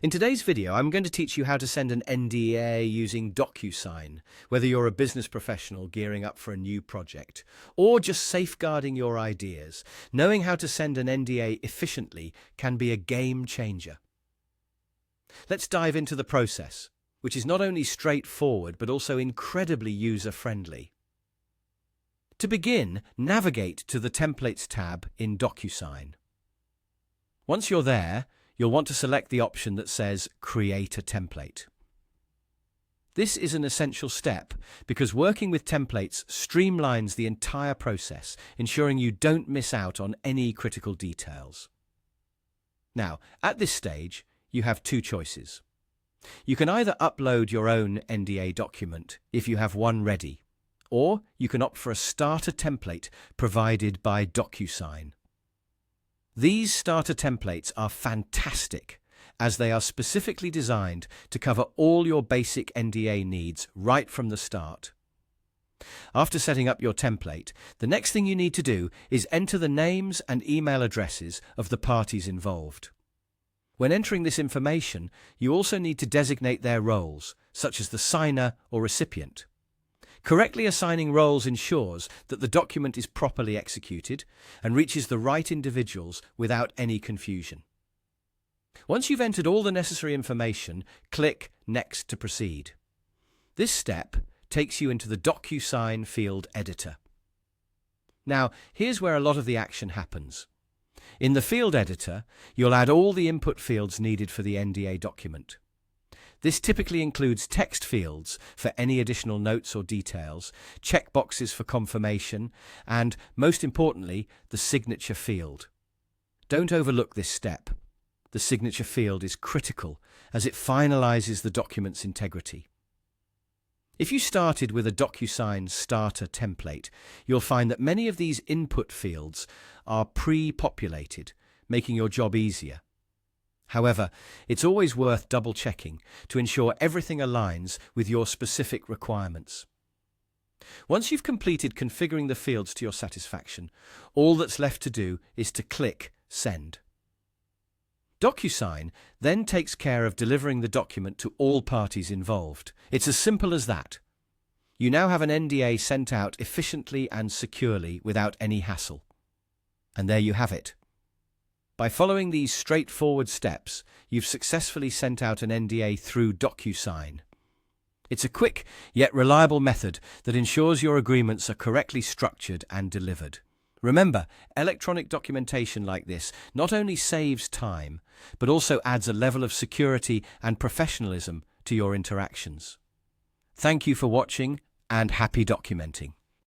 In today's video, I'm going to teach you how to send an NDA using DocuSign, whether you're a business professional gearing up for a new project, or just safeguarding your ideas. Knowing how to send an NDA efficiently can be a game changer. Let's dive into the process, which is not only straightforward but also incredibly user-friendly. To begin, navigate to the Templates tab in DocuSign. Once you're there, you'll want to select the option that says Create a Template. This is an essential step because working with templates streamlines the entire process, ensuring you don't miss out on any critical details. Now, at this stage, you have two choices. You can either upload your own NDA document if you have one ready, or you can opt for a starter template provided by DocuSign. These starter templates are fantastic as they are specifically designed to cover all your basic NDA needs right from the start. After setting up your template, the next thing you need to do is enter the names and email addresses of the parties involved. When entering this information, you also need to designate their roles, such as the signer or recipient. Correctly assigning roles ensures that the document is properly executed and reaches the right individuals without any confusion. Once you've entered all the necessary information, click Next to proceed. This step takes you into the DocuSign field editor. Now, here's where a lot of the action happens. In the field editor, you'll add all the input fields needed for the NDA document. This typically includes text fields for any additional notes or details, checkboxes for confirmation, and, most importantly, the signature field. Don't overlook this step. The signature field is critical as it finalizes the document's integrity. If you started with a DocuSign starter template, you'll find that many of these input fields are pre-populated, making your job easier. However, it's always worth double-checking to ensure everything aligns with your specific requirements. Once you've completed configuring the fields to your satisfaction, all that's left to do is to click Send. DocuSign then takes care of delivering the document to all parties involved. It's as simple as that. You now have an NDA sent out efficiently and securely without any hassle. And there you have it. By following these straightforward steps, you've successfully sent out an NDA through DocuSign. It's a quick yet reliable method that ensures your agreements are correctly structured and delivered. Remember, electronic documentation like this not only saves time, but also adds a level of security and professionalism to your interactions. Thank you for watching and happy documenting.